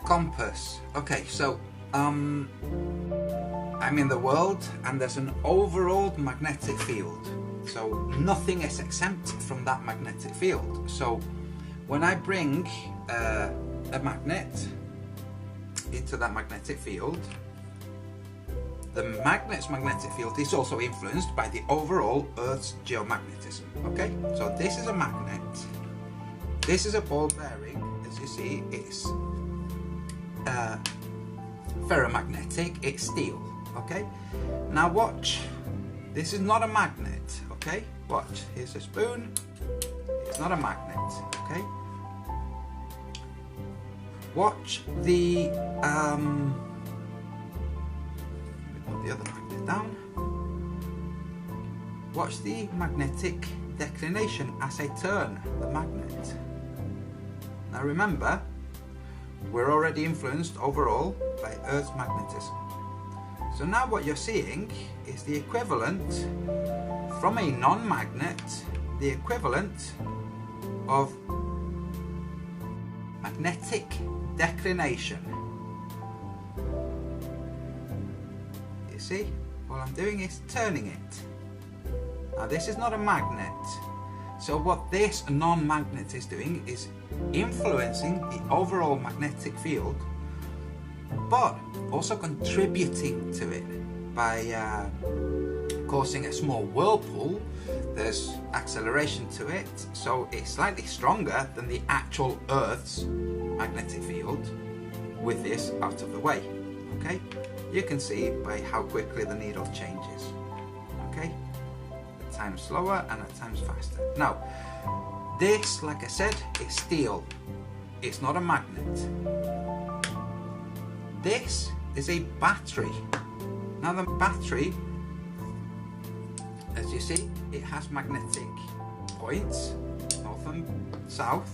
Compass. Okay, so I'm in the world and there's an overall magnetic field. So nothing is exempt from that magnetic field. So when I bring a magnet into that magnetic field, the magnet's magnetic field is also influenced by the overall Earth's geomagnetism. Okay, so this is a magnet. This is a ball bearing. As you see, it's ferromagnetic. It's steel. Okay. Now watch. This is not a magnet. Okay. Watch. Here's a spoon. It's not a magnet. Okay. Watch the the other magnet down. Watch the magnetic declination as I turn the magnet. Now remember, we're already influenced overall by Earth's magnetism. So now what you're seeing is the equivalent from a non-magnet, the equivalent of magnetic declination. See, what I'm doing is turning it. Now this is not a magnet, so what this non-magnet is doing is influencing the overall magnetic field, but also contributing to it by causing a small whirlpool. There's acceleration to it, so it's slightly stronger than the actual Earth's magnetic field with this out of the way. Okay, you can see by how quickly the needle changes. Okay, at times slower and at times faster. Now this, like I said, is steel. It's not a magnet. This is a battery. Now the battery, as you see, it has magnetic points, north and south,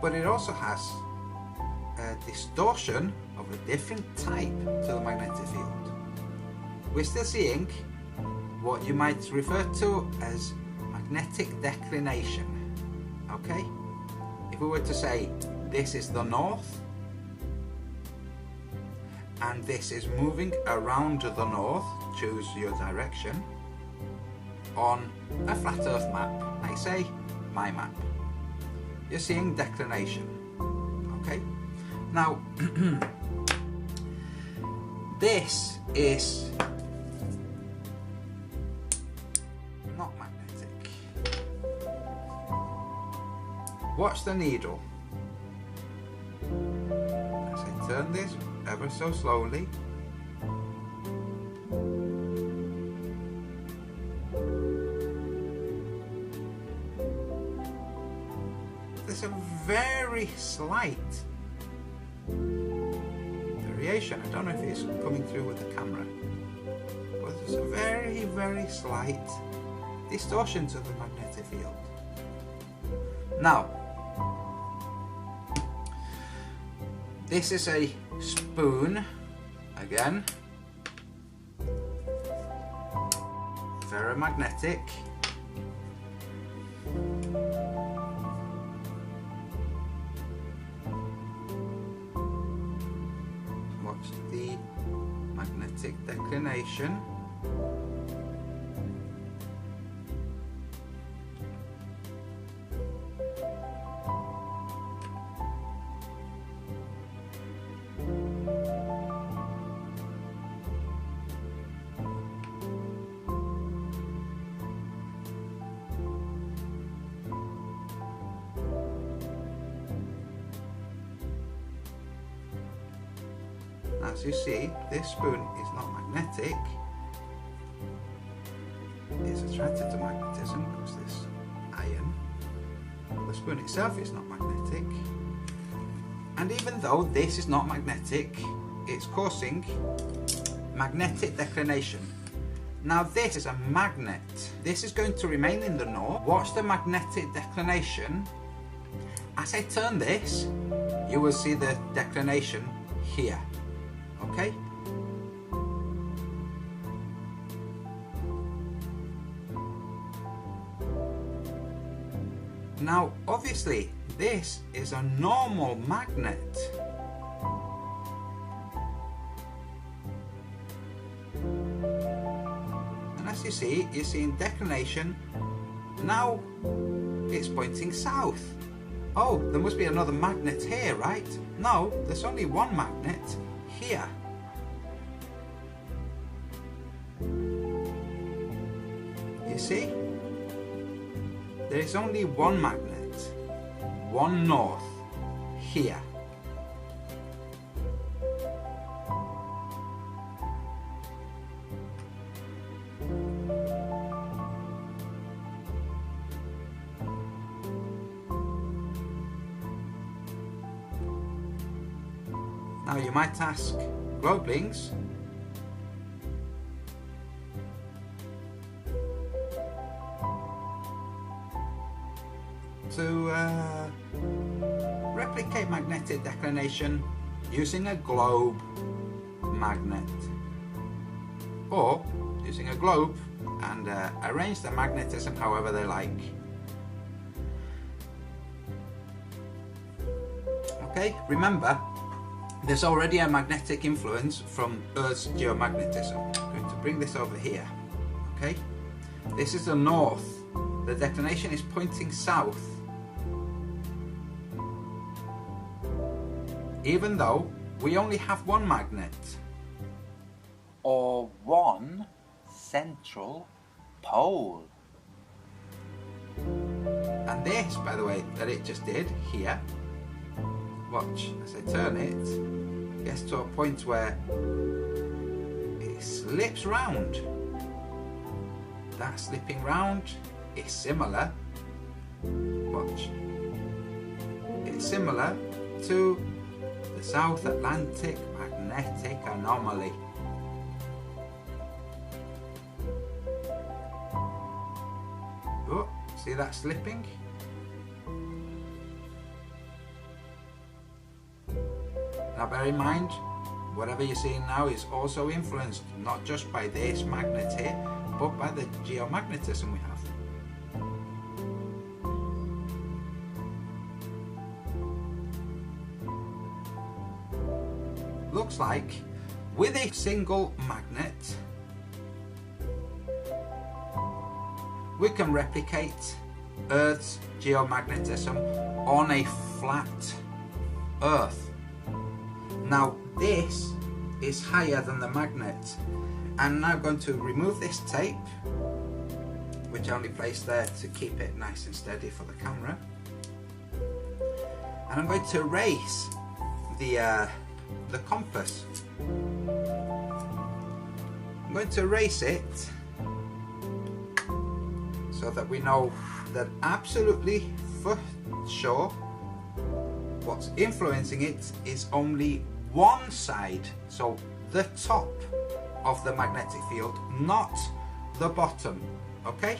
but it also has a distortion of a different type to the magnetic field. We're still seeing what you might refer to as magnetic declination. Okay? If we were to say this is the north and this is moving around the north, choose your direction on a flat earth map, like say my map, you're seeing declination. Okay? Now this is not magnetic. Watch the needle. As I turn this ever so slowly, there's a very slight variation. I don't know if it's coming through with the camera, but there's a very, very slight distortion to the magnetic field. Now, this is a spoon, again, ferromagnetic. Watch the magnetic declination. As you see, this spoon is not magnetic. It's attracted to magnetism because this iron. But the spoon itself is not magnetic. And even though this is not magnetic, it's causing magnetic declination. Now this is a magnet. This is going to remain in the north. Watch the magnetic declination. As I turn this, you will see the declination here. Okay? Now obviously this is a normal magnet. And as you see, you're seeing declination. Now it's pointing south. Oh, there must be another magnet here, right? No, there's only one magnet here. You see? There is only one magnet, one north, here. Now you might ask, Globelings, to replicate magnetic declination using a globe magnet, or using a globe and arrange the magnetism however they like. Okay, remember there's already a magnetic influence from Earth's geomagnetism. I'm going to bring this over here. Okay, this is the north. The declination is pointing south. Even though we only have one magnet, or one central pole. And this, by the way, that it just did here, watch as I turn it, gets to a point where it slips round. That slipping round is similar, watch, it's similar to the South Atlantic magnetic anomaly. Oh, see that slipping? Now bear in mind, whatever you're seeing now is also influenced not just by this magnet here, but by the geomagnetism we have. Looks like with a single magnet we can replicate Earth's geomagnetism on a flat Earth. Now this is higher than the magnet. I'm now going to remove this tape, which I only placed there to keep it nice and steady for the camera, and I'm going to erase the compass. I'm going to erase it so that we know that absolutely for sure what's influencing it is only one side, so the top of the magnetic field, not the bottom. Okay?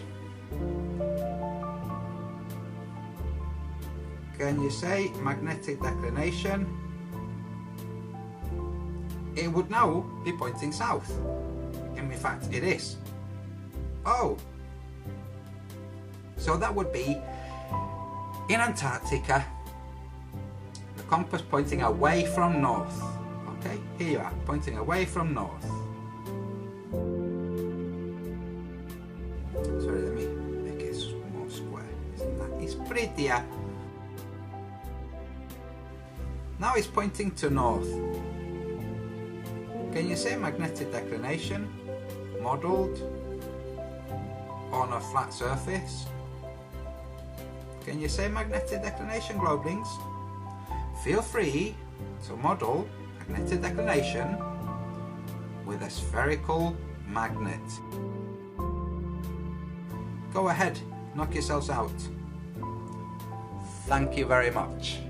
Can you say magnetic declination? It would now be pointing south. In fact, it is. Oh! So that would be in Antarctica, the compass pointing away from north. Okay, here you are, pointing away from north. Sorry, let me make it more square. Isn't that? It's prettier. Now it's pointing to north. Can you say magnetic declination modelled on a flat surface? Can you say magnetic declination, Globelings? Feel free to model magnetic declination with a spherical magnet. Go ahead, knock yourselves out. Thank you very much.